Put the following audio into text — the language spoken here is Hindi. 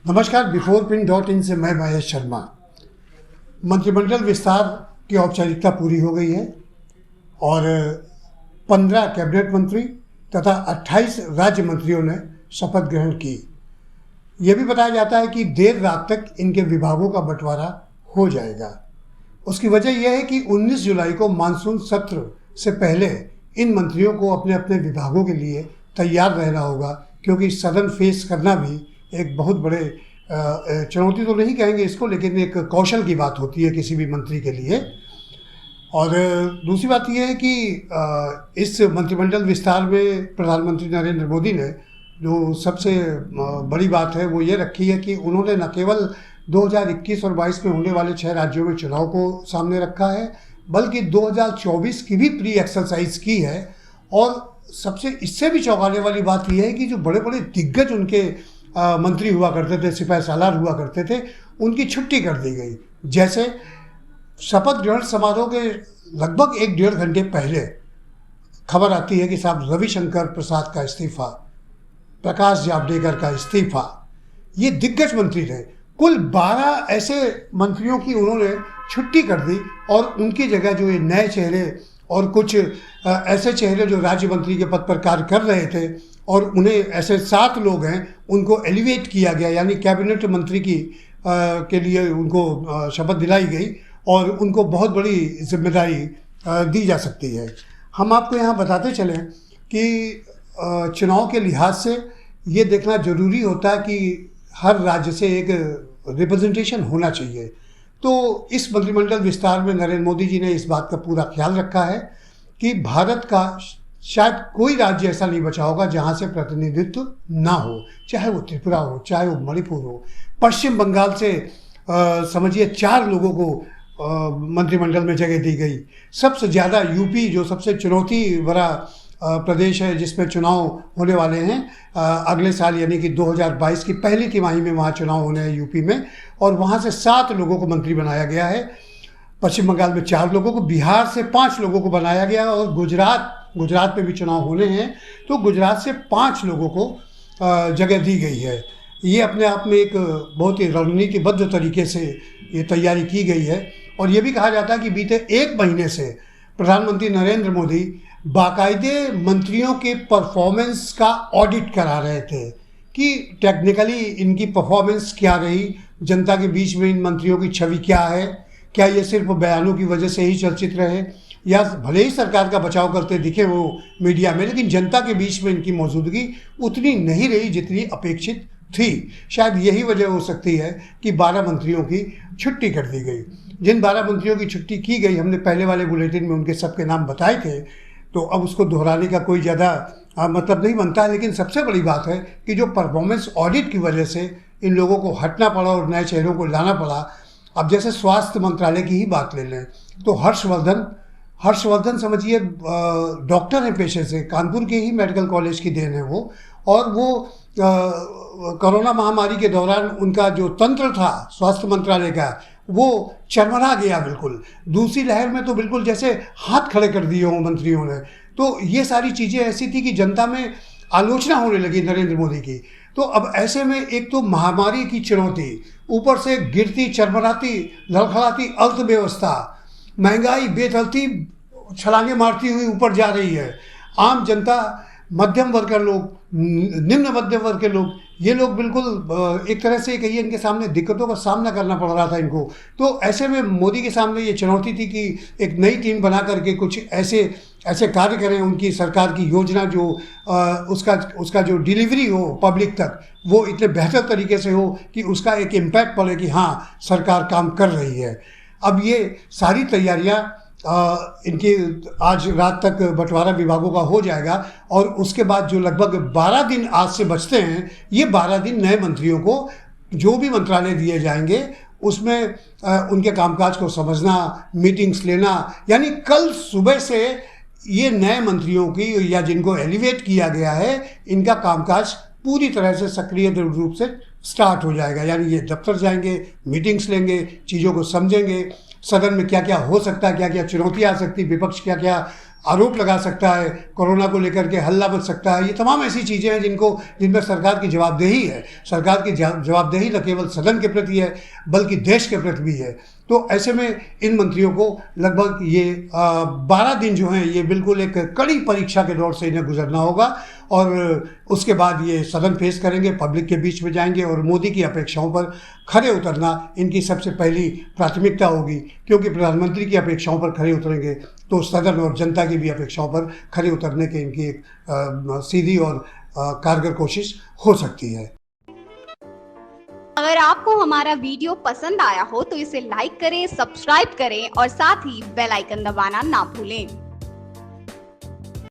नमस्कार। बिफोर पिन.इन से मैं महेश शर्मा। मंत्रिमंडल विस्तार की औपचारिकता पूरी हो गई है और 15 कैबिनेट मंत्री तथा 28 राज्य मंत्रियों ने शपथ ग्रहण की। यह भी बताया जाता है कि देर रात तक इनके विभागों का बंटवारा हो जाएगा। उसकी वजह यह है कि 19 जुलाई को मानसून सत्र से पहले इन मंत्रियों को अपने अपने विभागों के लिए तैयार रहना होगा, क्योंकि सदन फेस करना भी एक बहुत बड़े चुनौती तो नहीं कहेंगे इसको, लेकिन एक कौशल की बात होती है किसी भी मंत्री के लिए। और दूसरी बात यह है कि इस मंत्रिमंडल विस्तार में प्रधानमंत्री नरेंद्र मोदी ने जो सबसे बड़ी बात है वो ये रखी है कि उन्होंने न केवल 2021 और 22 में होने वाले 6 राज्यों में चुनाव को सामने रखा है, बल्कि 2024 की भी प्री एक्सरसाइज की है। और सबसे इससे भी चौंकाने वाली बात यह है कि जो बड़े बड़े दिग्गज उनके मंत्री हुआ करते थे, सिपाही सालार हुआ करते थे, उनकी छुट्टी कर दी गई। जैसे शपथ ग्रहण समारोह के लगभग 1-1.5 घंटे पहले खबर आती है कि साहब रविशंकर प्रसाद का इस्तीफा, प्रकाश जावड़ेकर का इस्तीफा। ये दिग्गज मंत्री थे। कुल 12 ऐसे मंत्रियों की उन्होंने छुट्टी कर दी और उनकी जगह जो ये नए चेहरे और कुछ ऐसे चेहरे जो राज्य मंत्री के पद पर कार्य कर रहे थे और उन्हें ऐसे 7 लोग हैं, उनको एलिवेट किया गया, यानी कैबिनेट मंत्री के लिए उनको शपथ दिलाई गई और उनको बहुत बड़ी जिम्मेदारी दी जा सकती है। हम आपको यहाँ बताते चलें कि चुनाव के लिहाज से ये देखना ज़रूरी होता है कि हर राज्य से एक रिप्रेजेंटेशन होना चाहिए। तो इस मंत्रिमंडल विस्तार में नरेंद्र मोदी जी ने इस बात का पूरा ख्याल रखा है कि भारत का शायद कोई राज्य ऐसा नहीं बचा होगा जहाँ से प्रतिनिधित्व ना हो, चाहे वो त्रिपुरा हो, चाहे वो मणिपुर हो। पश्चिम बंगाल से समझिए 4 लोगों को मंत्रिमंडल में जगह दी गई। सबसे ज़्यादा यूपी, जो सबसे चुनौती भरा प्रदेश है जिसमें चुनाव होने वाले हैं अगले साल, यानी कि 2022 की पहली तिमाही में वहाँ चुनाव होने हैं यूपी में, और वहाँ से 7 लोगों को मंत्री बनाया गया है। पश्चिम बंगाल में 4 लोगों को, बिहार से 5 लोगों को बनाया गया है और गुजरात में भी चुनाव होने हैं तो गुजरात से 5 लोगों को जगह दी गई है। ये अपने आप में एक बहुत ही रणनीतिबद्ध तरीके से ये तैयारी की गई है। और ये भी कहा जाता है कि बीते 1 महीने से प्रधानमंत्री नरेंद्र मोदी बाकायदे मंत्रियों के परफॉर्मेंस का ऑडिट करा रहे थे कि टेक्निकली इनकी परफॉर्मेंस क्या रही, जनता के बीच में इन मंत्रियों की छवि क्या है, क्या ये सिर्फ बयानों की वजह से ही चर्चित रहे, या भले ही सरकार का बचाव करते दिखे वो मीडिया में, लेकिन जनता के बीच में इनकी मौजूदगी उतनी नहीं रही जितनी अपेक्षित थी। शायद यही वजह हो सकती है कि 12 मंत्रियों की छुट्टी कर दी गई। जिन 12 मंत्रियों की छुट्टी की गई, हमने पहले वाले बुलेटिन में उनके सबके नाम बताए थे, तो अब उसको दोहराने का कोई ज़्यादा मतलब नहीं बनता है। लेकिन सबसे बड़ी बात है कि जो परफॉर्मेंस ऑडिट की वजह से इन लोगों को हटना पड़ा और नए चेहरों को लाना पड़ा। अब जैसे स्वास्थ्य मंत्रालय की ही बात ले लें तो हर्षवर्धन समझिए डॉक्टर हैं पेशे से, कानपुर के ही मेडिकल कॉलेज की देन है वो, और वो कोरोना महामारी के दौरान उनका जो तंत्र था स्वास्थ्य मंत्रालय का वो चरमरा गया बिल्कुल। दूसरी लहर में तो बिल्कुल जैसे हाथ खड़े कर दिए हों मंत्रियों ने। तो ये सारी चीज़ें ऐसी थी कि जनता में आलोचना होने लगी नरेंद्र मोदी की। तो अब ऐसे में एक तो महामारी की चुनौती, ऊपर से गिरती, चरमराती, लड़खड़ाती अर्थव्यवस्था, महंगाई बेतरती छलांगे मारती हुई ऊपर जा रही है। आम जनता, मध्यम वर्ग के लोग, निम्न मध्यम वर्ग के लोग, ये लोग बिल्कुल एक तरह से कहिए इनके सामने दिक्कतों का सामना करना पड़ रहा था इनको। तो ऐसे में मोदी के सामने ये चुनौती थी कि एक नई टीम बना करके कुछ ऐसे कार्य करें, उनकी सरकार की योजना जो उसका जो डिलीवरी हो पब्लिक तक, वो इतने बेहतर तरीके से हो कि उसका एक इम्पैक्ट पड़े कि हाँ सरकार काम कर रही है। अब ये सारी तैयारियाँ इनकी आज रात तक बंटवारा विभागों का हो जाएगा और उसके बाद जो लगभग 12 दिन आज से बचते हैं, ये 12 दिन नए मंत्रियों को जो भी मंत्रालय दिए जाएंगे उसमें उनके कामकाज को समझना, मीटिंग्स लेना, यानी कल सुबह से ये नए मंत्रियों की या जिनको एलिवेट किया गया है इनका कामकाज पूरी तरह से सक्रिय रूप से स्टार्ट हो जाएगा। यानी ये दफ्तर जाएंगे, मीटिंग्स लेंगे, चीज़ों को समझेंगे, सदन में क्या क्या हो सकता है, क्या क्या चुनौतियाँ आ सकती, विपक्ष क्या क्या आरोप लगा सकता है, कोरोना को लेकर के हल्ला मच सकता है। ये तमाम ऐसी चीज़ें हैं जिनमें सरकार की जवाबदेही है। सरकार की जवाबदेही न केवल सदन के प्रति है बल्कि देश के प्रति भी है। तो ऐसे में इन मंत्रियों को लगभग ये 12 दिन जो हैं ये बिल्कुल एक कड़ी परीक्षा के दौर से इन्हें गुजरना होगा और उसके बाद ये सदन फेस करेंगे, पब्लिक के बीच में जाएंगे और मोदी की अपेक्षाओं पर खरे उतरना इनकी सबसे पहली प्राथमिकता होगी, क्योंकि प्रधानमंत्री की अपेक्षाओं पर खरे उतरेंगे तो सदन और जनता की भी अपेक्षाओं पर खरे उतरने की इनकी एक सीधी और कारगर कोशिश हो सकती है। अगर आपको हमारा वीडियो पसंद आया हो तो इसे लाइक करें, सब्सक्राइब करें और साथ ही बेल आइकन दबाना ना भूलें।